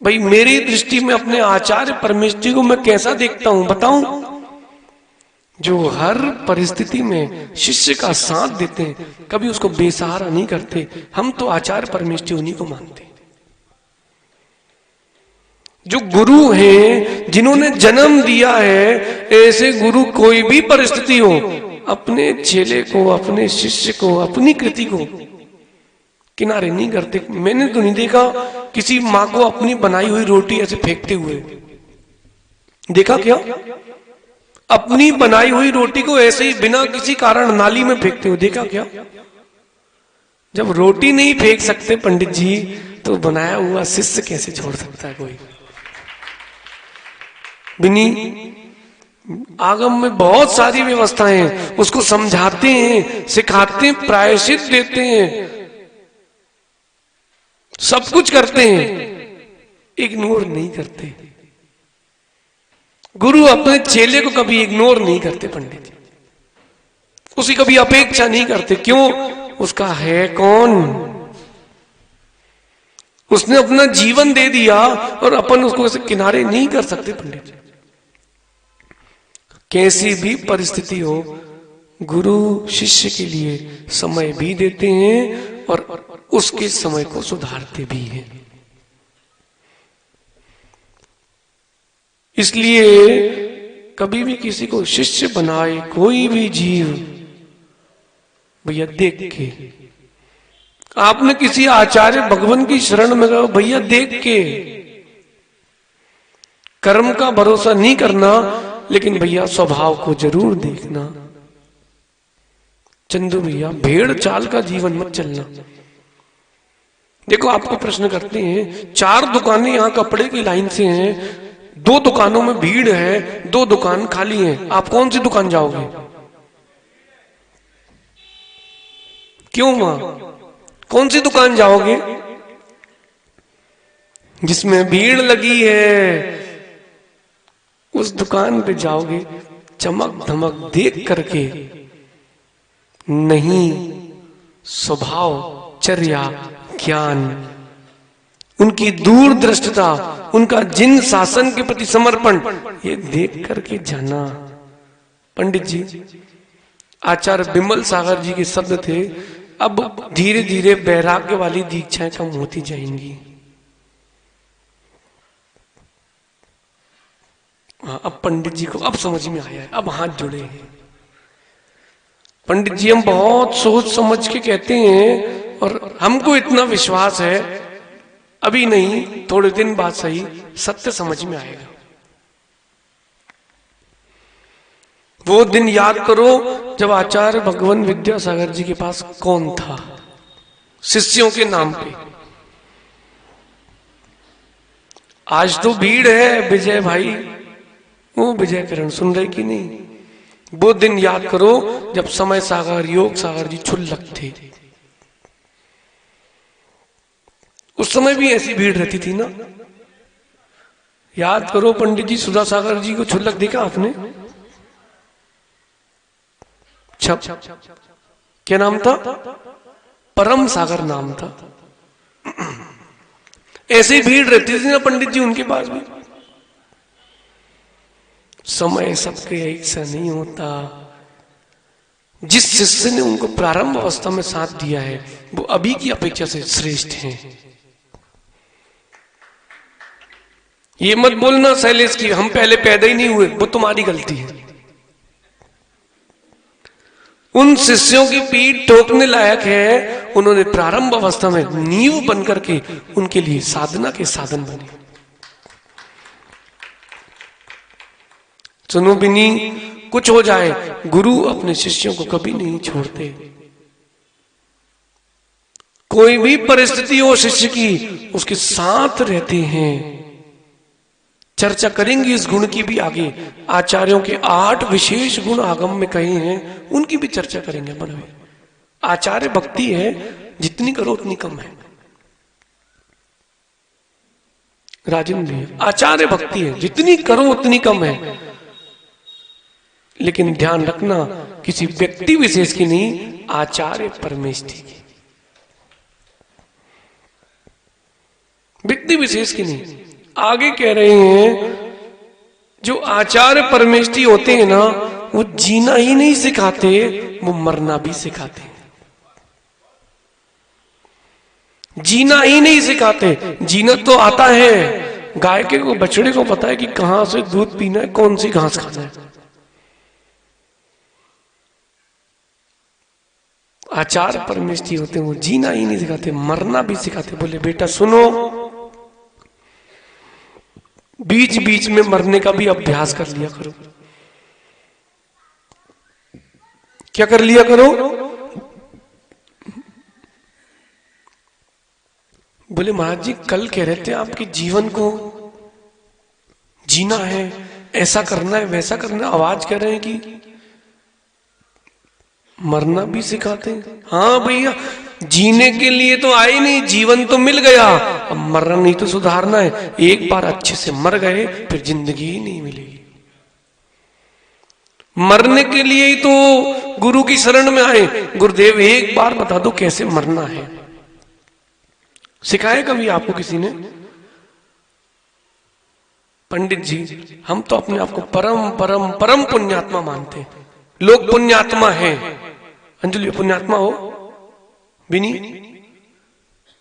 भाई मेरी दृष्टि में अपने आचार्य परमेश्वर को मैं कैसा देखता हूं बताऊं? जो हर परिस्थिति में शिष्य का साथ देते हैं, कभी उसको बेसहारा नहीं करते। हम तो आचार्य परमेश्वर उन्हीं को मानते हैं। जो गुरु हैं, जिन्होंने जन्म दिया है, ऐसे गुरु कोई भी परिस्थिति हो अपने चेले को, अपने शिष्य को, अपनी कृति को किनारे नहीं करते। मैंने तो नहीं देखा किसी माँ को अपनी बनाई हुई रोटी ऐसे फेंकते हुए। देखा क्या? अपनी बनाई हुई रोटी को ऐसे ही बिना किसी कारण नाली में फेंकते हुए देखा क्या? जब रोटी नहीं फेंक सकते पंडित जी, तो बनाया हुआ शिष्य कैसे छोड़ सकता है कोई? बिनी आगम में बहुत सारी व्यवस्थाएं, उसको समझाते हैं, सिखाते हैं, प्रायश्चित देते हैं, सब कुछ करते हैं, इग्नोर नहीं करते। गुरु अपने चेले को कभी इग्नोर नहीं करते पंडित जी, उसी कभी अपेक्षा नहीं करते। क्यों? उसका है कौन? उसने अपना जीवन दे दिया और अपन उसको ऐसे किनारे नहीं कर सकते पंडित जी। कैसी भी परिस्थिति हो, गुरु शिष्य के लिए समय भी देते हैं और उसके समय को सुधारते भी हैं। इसलिए कभी भी किसी को शिष्य बनाए कोई भी जीव, भैया देख के, आपने किसी आचार्य भगवान की शरण में गए, भैया देख के, कर्म का भरोसा नहीं करना, लेकिन भैया स्वभाव को जरूर देखना। चंदू भैया भेड़ चाल का जीवन मत चलना। देखो आपको प्रश्न करते हैं, 4 दुकानें यहां कपड़े की लाइन से हैं, 2 दुकानों में भीड़ है, 2 दुकान खाली हैं, आप कौन सी दुकान जाओगे? क्यों मां? कौन सी दुकान जाओगे? जिसमें भीड़ लगी है उस दुकान पे जाओगे, चमक धमक देख करके नहीं, स्वभाव, चर्या, ज्ञान, उनकी दूरदृष्टता, उनका जिन शासन के प्रति समर्पण, ये देख करके जाना। पंडित जी आचार्य बिमल सागर जी के शब्द थे, अब धीरे धीरे वैराग्य वाली दीक्षाएं कम होती जाएंगी। अब पंडित जी को अब समझ में आया है, अब हाथ जुड़े हैं। पंडित जी हम बहुत सोच समझ के कहते हैं और हमको इतना विश्वास है, अभी नहीं थोड़े दिन बाद सही सत्य समझ में आएगा। वो दिन याद करो जब आचार्य भगवान विद्यासागर जी के पास कौन था शिष्यों के नाम पे। आज तो भीड़ है विजय भाई, वो विजय किरण सुन रहे कि नहीं? वो दिन याद करो जब समय सागर, योग सागर जी क्षुल्लक थे। उस समय भी ऐसी भीड़ रहती थी ना। याद करो पंडित जी सुधा सागर जी को क्षुल्लक देखा आपने? क्या नाम था? परम सागर नाम था। ऐसी भीड़ रहती थी ना पंडित जी उनके पास भी। समय सबके एक सा नहीं होता। जिस शिष्य ने उनको प्रारंभ अवस्था में साथ दिया है वो अभी की अपेक्षा से श्रेष्ठ हैं। ये मत बोलना शैलेश की हम पहले पैदा ही नहीं हुए, वो तुम्हारी गलती है। उन शिष्यों की पीठ ठोकने लायक है, उन्होंने प्रारंभ अवस्था में नींव बनकर के उनके लिए साधना के साधन बने। सुनो बिनी, कुछ हो जाए गुरु अपने शिष्यों को कभी नहीं छोड़ते। कोई भी परिस्थिति हो शिष्य की, उसके साथ रहते हैं। चर्चा करेंगे इस गुण की भी आगे। आचार्यों के 8 विशेष गुण आगम में कहे हैं, उनकी भी चर्चा करेंगे मन में। आचार्य भक्ति है, जितनी करो उतनी कम है। राजेंद्र भैया, आचार्य भक्ति है, जितनी करो उतनी कम है। लेकिन ध्यान रखना, किसी व्यक्ति विशेष की नहीं, आचार्य परमेष्ठी की, व्यक्ति विशेष की नहीं। आगे कह रहे हैं, जो आचार्य परमेष्ठी होते हैं ना, वो जीना ही नहीं सिखाते, वो मरना भी सिखाते हैं। जीना ही नहीं सिखाते, जीना तो आता है। गाय के को, बछड़े को पता है कि कहां से दूध पीना है, कौन सी घास खाना है। आचार्य परमेष्ठी होते हैं, वो जीना ही नहीं सिखाते, मरना भी सिखाते। बोले बेटा सुनो, बीच बीच में मरने का भी अभ्यास कर लिया करो। क्या कर लिया करो? बोले महाराज जी, कल कह रहे थे आपके जीवन को जीना है, ऐसा करना है, वैसा करना है। आवाज कह रहे हैं कि मरना भी सिखाते हैं। हाँ भैया, जीने के लिए तो आए नहीं, जीवन तो मिल गया, अब मरना ही तो सुधारना है। एक बार अच्छे से मर गए, फिर जिंदगी ही नहीं मिलेगी। मरने के लिए ही तो गुरु की शरण में आए। गुरुदेव एक बार बता दो कैसे मरना है। सिखाया कभी आपको किसी ने? पंडित जी, हम तो अपने आप को परम परम परम पुण्यात्मा मानते हैं। लोग पुण्यात्मा हैं। अंजलि पुण्यात्मा हो? बिनी,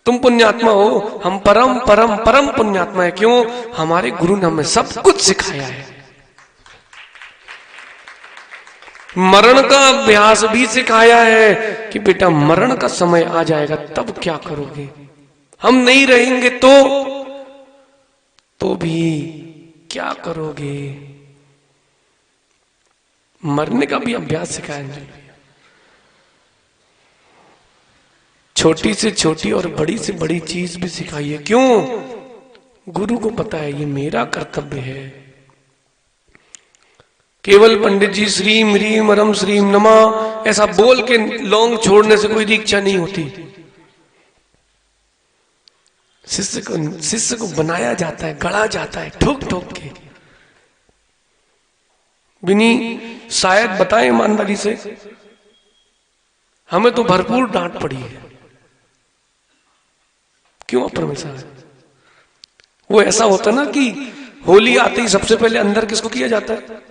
तुम पुण्यात्मा हो, हम परम परम परम पुण्यात्मा है। क्यों? हमारे गुरु ने हमें सब कुछ सिखाया है। मरण का अभ्यास भी सिखाया है कि बेटा मरण का समय आ जाएगा, तब क्या करोगे? हम नहीं रहेंगे तो भी क्या करोगे? मरने का भी अभ्यास सिखाया है। छोटी से छोटी और बड़ी से बड़ी चीज भी सिखाई है। क्यों? गुरु को पता है ये मेरा कर्तव्य है। केवल पंडित जी श्रीम ह्रीम रम श्रीम नमः ऐसा बोल के लौंग छोड़ने से कोई दीक्षा नहीं होती। शिष्य को बनाया जाता है, गढ़ा जाता है ठोक ठोक के। बिनी शायद बताएं ईमानदारी से, हमें तो भरपूर डांट पड़ी है। क्यों परमेश्वर? वो ऐसा होता ना कि होली आते ही सबसे पहले अंदर किसको किया जाता है?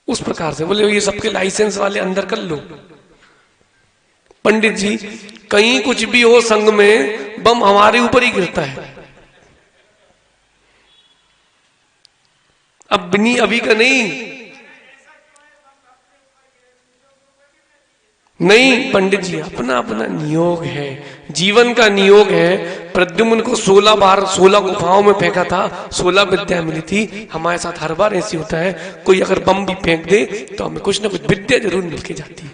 उस प्रकार से बोले ये सबके लाइसेंस वाले अंदर कर लो। पंडित जी, कहीं कुछ भी हो संघ में, बम हमारे ऊपर ही गिरता है। अब बिनी अभी का नहीं पंडित जी, अपना अपना नियोग है, जीवन का नियोग है। प्रद्युम्न को 16 बार 16 गुफाओं में फेंका था, 16 विद्या मिली थी। हमारे साथ हर बार ऐसी होता है, कोई अगर बम भी फेंक दे तो हमें कुछ ना कुछ विद्या जरूर मिलके जाती है।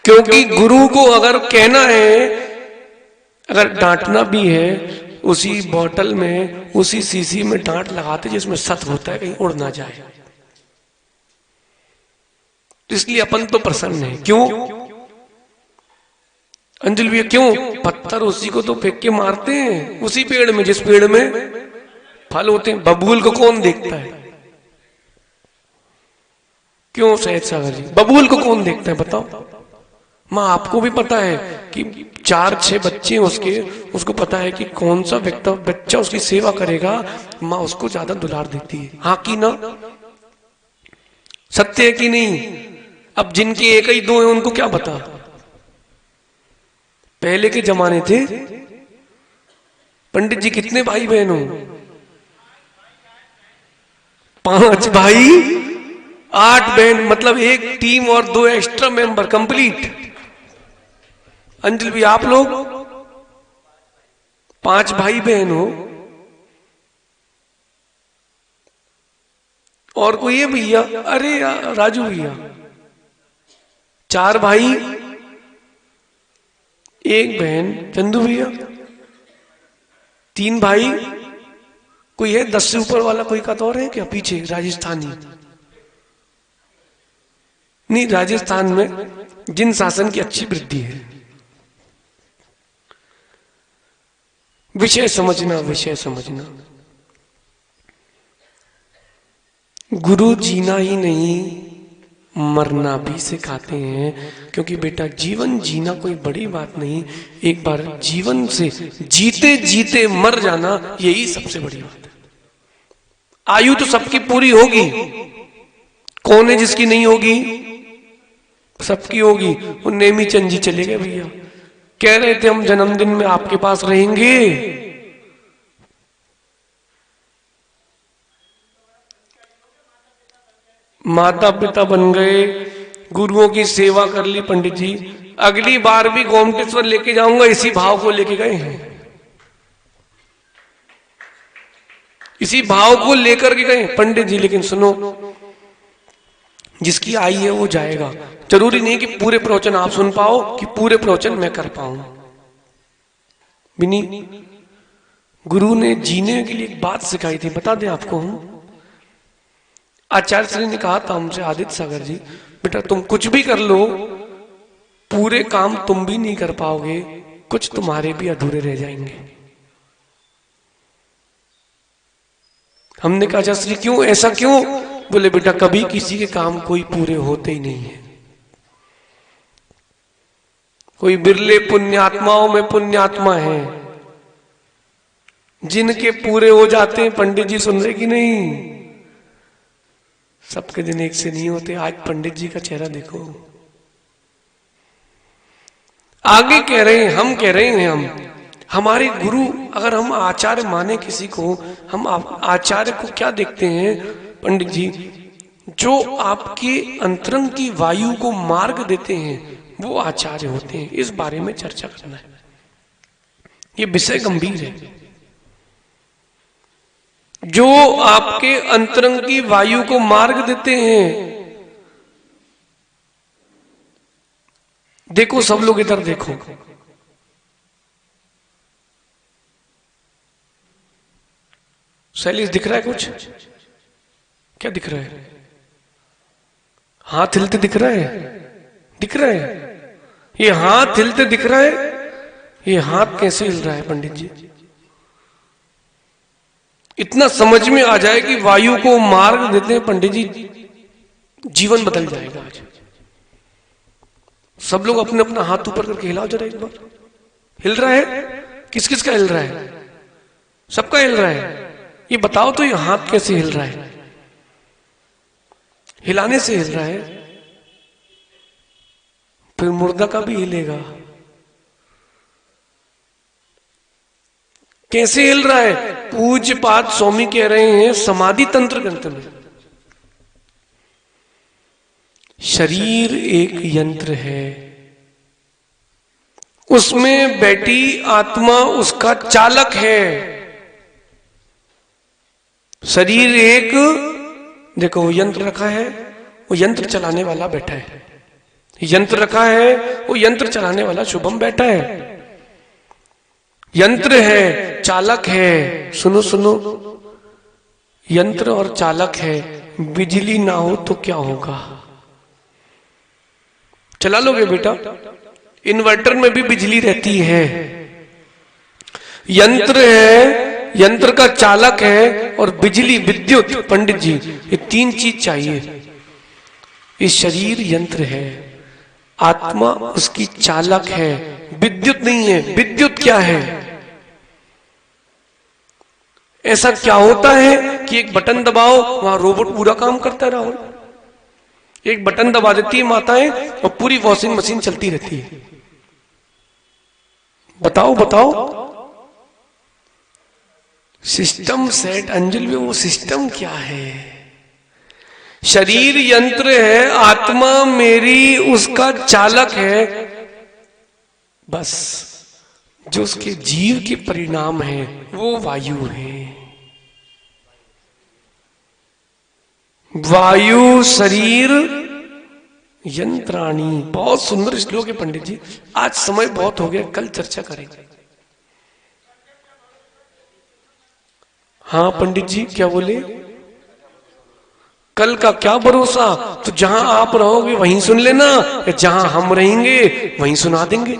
क्योंकि गुरु को अगर कहना है, अगर डांटना भी है, उसी बोतल में उसी शीशी में डांट लगाते जिसमें सत होता है, कहीं उड़ ना जाए। तो इसलिए अपन तो प्रसन्न है। क्यों अंजलि भैया? क्यों? पत्थर उसी को तो फेंक के मारते हैं, उसी पेड़ में जिस पेड़ में फल होते हैं। बबूल को कौन देखता है? क्यों सहज सागर जी, बबूल को कौन देखता है बताओ? माँ आपको भी पता है कि 4-6 बच्चे उसके, उसको पता है कि कौन सा बच्चा उसकी सेवा करेगा, माँ उसको ज्यादा दुलार देती है। हाँ कि ना? सत्य है कि नहीं? अब जिनके एक ही 2 हैं उनको क्या पता? पहले के जमाने थे पंडित जी कितने भाई बहन हो? 5 भाई 8 बहन, मतलब एक टीम और 2 एक्स्ट्रा मेंबर, कंप्लीट। अंजलि भी आप लोग 5 भाई बहन हो, और कोई है भैया? अरे राजू भैया 4 भाई एक बहन चंदू भैया, 3 भाई, कोई है 10 से ऊपर वाला, कोई का तो और है क्या पीछे? राजस्थानी नहीं, राजस्थान में जिन शासन की अच्छी वृद्धि है। विषय समझना, विषय समझना। गुरु जीना ही नहीं, मरना भी सिखाते हैं। क्योंकि बेटा जीवन जीना कोई बड़ी बात नहीं, एक बार जीवन से जीते जीते मर जाना यही सबसे बड़ी बात है। आयु तो सबकी पूरी होगी, कौन है जिसकी नहीं होगी? सबकी होगी। वो नेमी चंद जी चले गए भैया, कह रहे थे हम जन्मदिन में आपके पास रहेंगे। माता पिता बन गए, गुरुओं की सेवा कर ली पंडित जी, अगली बार भी गोमटेश्वर लेके जाऊंगा, इसी भाव को लेके गए हैं, इसी भाव को लेकर के गए पंडित जी। लेकिन सुनो, जिसकी आई है वो जाएगा। जरूरी नहीं कि पूरे प्रवचन आप सुन पाओ, कि पूरे प्रवचन मैं कर पाऊं। बिनी गुरु ने जीने के लिए एक बात सिखाई थी, बता दें आपको। आचार्य श्री ने कहा था हमसे, आदित्य सागर जी, बेटा तुम कुछ भी कर लो, पूरे काम तुम भी नहीं कर पाओगे, कुछ तुम्हारे भी अधूरे रह जाएंगे। हमने कहा आचार्य श्री क्यों, ऐसा क्यों? बोले बेटा कभी किसी के काम कोई पूरे होते ही नहीं है। कोई बिरले पुण्यात्माओं में पुण्यात्मा है जिनके पूरे हो जाते हैं। पंडित जी सुन रहे कि नहीं? सबके दिन एक से नहीं होते। आज पंडित जी का चेहरा देखो। आगे कह रहे हैं, हम कह रहे हैं, हम हमारे गुरु, अगर हम आचार्य माने किसी को, हम आचार्य को क्या देखते हैं पंडित जी? जो आपके अंतरंग की वायु को मार्ग देते हैं वो आचार्य होते हैं। इस बारे में चर्चा करना है, ये विषय गंभीर है। जो आपके अंतरंग की वायु को मार्ग देते हैं। देखो सब लोग इधर देखो, शैलेश दिख रहा है कुछ? क्या दिख रहा है? हाथ हिलते दिख रहा है? दिख रहा है? ये हाथ हिलते दिख रहा है? ये हाथ कैसे हिल रहा है पंडित जी? इतना समझ में आ जाए कि वायु को मार्ग देते हैं पंडित जी, जीवन बदल जाएगा। आज सब लोग अपने अपना हाथ ऊपर करके हिलाओ जरा एक बार। हिल रहा है? किस किस का हिल रहा है? सबका हिल रहा है। ये बताओ तो, ये हाथ कैसे हिल रहा है? हिलाने से हिल रहा है। फिर मुर्दा का भी हिलेगा। कैसे हिल रहा है? पूज्यपाद स्वामी कह रहे हैं समाधि तंत्र ग्रंथ में, शरीर एक यंत्र है, उसमें बैठी आत्मा उसका चालक है। शरीर एक, देखो वो यंत्र रखा है, वो यंत्र चलाने वाला बैठा है। यंत्र रखा है, वो यंत्र चलाने वाला शुभम बैठा है। यंत्र है, चालक है। सुनो सुनो, यंत्र और चालक है, बिजली ना हो तो क्या होगा? चला लोगे बेटा? इन्वर्टर में भी बिजली रहती है। यंत्र है, यंत्र का चालक है, और बिजली, विद्युत। पंडित जी ये 3 चीज चाहिए। ये शरीर यंत्र है, आत्मा उसकी चालक है, विद्युत नहीं है। विद्युत क्या है? ऐसा क्या होता है कि एक बटन दबाओ, वहां रोबोट पूरा काम करता है। राहुल, एक बटन दबा देती है माताएं और पूरी वॉशिंग मशीन चलती रहती है। बताओ बताओ, सिस्टम सेट। अंजलि में वो सिस्टम क्या है? शरीर यंत्र है, आत्मा मेरी उसका चालक है। बस जो उसके जीव के परिणाम है वो वायु है। वायु शरीर यंत्राणी, बहुत सुंदर श्लोक है पंडित जी। आज समय बहुत हो गया, कल चर्चा करेंगे। हाँ पंडित जी क्या बोले? कल का क्या भरोसा? तो जहां आप रहोगे वहीं सुन लेना, या जहां हम रहेंगे वहीं सुना देंगे।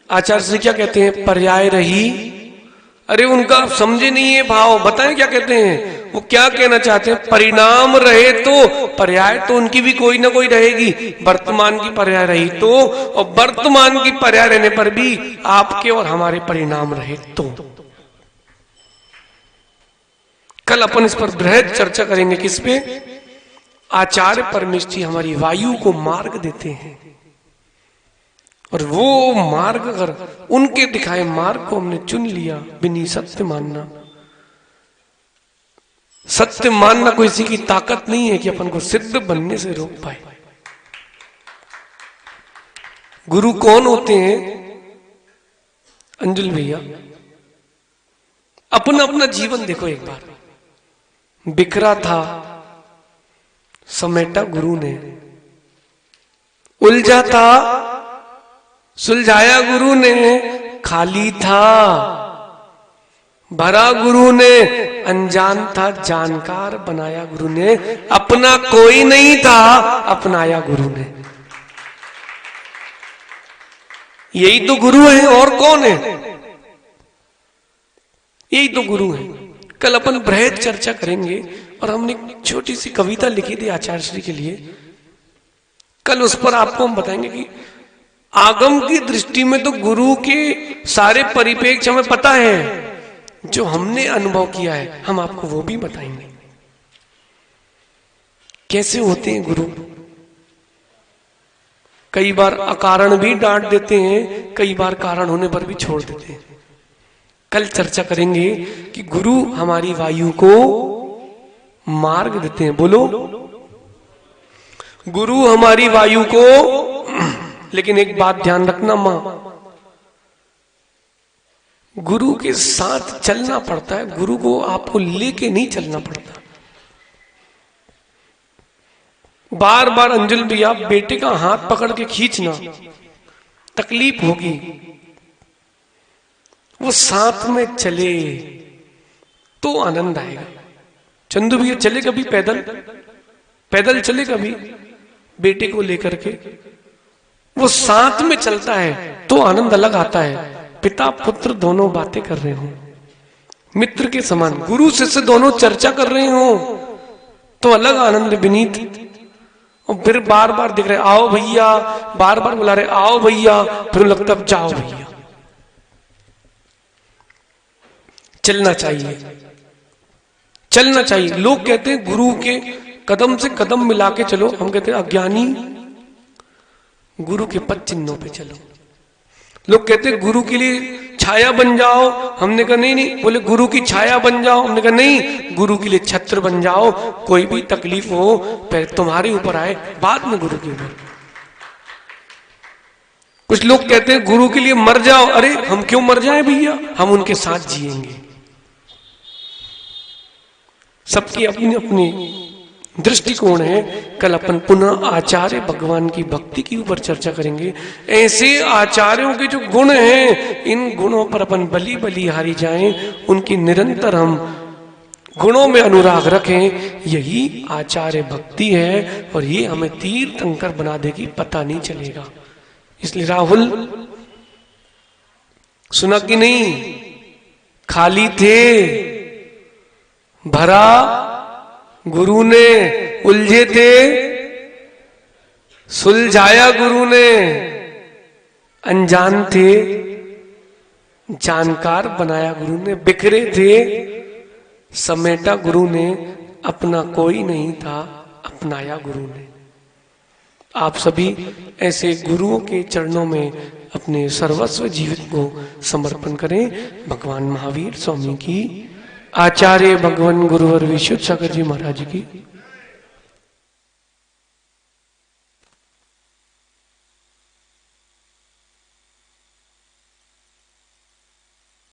आचार्य श्री क्या कहते हैं? पर्याय रही। अरे उनका आप समझे नहीं है भाव, बताएं क्या कहते हैं? वो क्या कहना चाहते हैं? परिणाम रहे तो पर्याय तो उनकी भी कोई ना कोई रहेगी। वर्तमान की पर्याय रही तो, और वर्तमान की पर्याय रहने पर भी आपके और हमारे परिणाम रहे तो। कल अपन इस पर बृहद चर्चा करेंगे। किस पे? आचार्य परमेष्ठी हमारी वायु को मार्ग देते हैं, और वो मार्ग अगर उनके दिखाए मार्ग को हमने चुन लिया, बिनी सत्य मानना। सत्य मानना कोई किसी की ताकत नहीं है कि अपन को सिद्ध बनने से रोक पाए। गुरु कौन होते हैं? अंजुल भैया, अपना अपना जीवन देखो एक बार। बिखरा था, समेटा गुरु ने। उलझा था, सुलझाया गुरु ने। खाली था, भरा गुरु ने। अनजान था, जानकार बनाया गुरु ने। अपना कोई नहीं था, अपनाया गुरु ने। यही तो गुरु है, और कौन है? यही तो गुरु है। कल अपन बृहद चर्चा करेंगे, और हमने एक छोटी सी कविता लिखी थी आचार्य श्री के लिए। कल उस पर आपको हम बताएंगे कि आगम की दृष्टि में तो गुरु के सारे परिपेक्ष हमें पता है, जो हमने अनुभव किया है हम आपको वो भी बताएंगे। कैसे होते हैं गुरु? कई बार अकारण भी डांट देते हैं, कई बार कारण होने पर भी छोड़ देते हैं। कल चर्चा करेंगे कि गुरु हमारी वायु को मार्ग देते हैं। बोलो, गुरु हमारी वायु को। लेकिन एक बात ध्यान रखना मां, गुरु के साथ चलना पड़ता है, गुरु को आपको लेके नहीं चलना पड़ता। बार बार अंजुल भैया बेटे का हाथ पकड़ के खींचना, तकलीफ होगी। वो साथ में चले तो आनंद आएगा। चंदू भैया चले कभी पैदल, पैदल चले कभी बेटे को लेकर के। वो साथ में चलता है तो आनंद अलग आता है। पिता पुत्र दोनों बातें कर रहे हो, मित्र के समान, गुरु शिष्य दोनों चर्चा कर रहे हो, तो अलग आनंद विनीत। और फिर बार बार दिख रहे आओ भैया, बार बार बुला रहे आओ भैया, फिर लगता है जाओ भैया। चलना चाहिए, चलना चाहिए। लोग कहते हैं गुरु के कदम से कदम मिला के चलो, हम कहते हैं अज्ञानी गुरु के पद चिन्हों पे चलो। लोग कहते हैं गुरु के लिए छाया बन जाओ, हमने कहा नहीं नहीं। बोले गुरु की छाया बन जाओ, हमने कहा नहीं, गुरु के लिए छत्र बन जाओ। कोई भी तकलीफ हो पहले तुम्हारे ऊपर आए, बाद में गुरु के ऊपर। कुछ लोग कहते हैं गुरु के लिए मर जाओ। अरे हम क्यों मर जाए भैया, हम उनके साथ जिएंगे। सबकी अपनी अपनी दृष्टिकोण है। कल अपन पुनः आचार्य भगवान की भक्ति के ऊपर चर्चा करेंगे। ऐसे आचार्यों के जो गुण हैं, इन गुणों पर अपन बली बली हारी जाएं, उनकी निरंतर हम गुणों में अनुराग रखें। यही आचार्य भक्ति है, और ये हमें तीर्थंकर बना देगी, पता नहीं चलेगा। इसलिए राहुल, सुना कि नहीं? खाली थे, भरा गुरु ने। उलझे थे, सुलझाया गुरु ने। अनजान थे, जानकार बनाया गुरु ने। बिखरे थे, समेटा गुरु ने। अपना कोई नहीं था, अपनाया गुरु ने। आप सभी ऐसे गुरुओं के चरणों में अपने सर्वस्व जीवित को समर्पण करें। भगवान महावीर स्वामी की, आचार्य भगवान गुरुवर विशुद्ध सागर जी महाराज की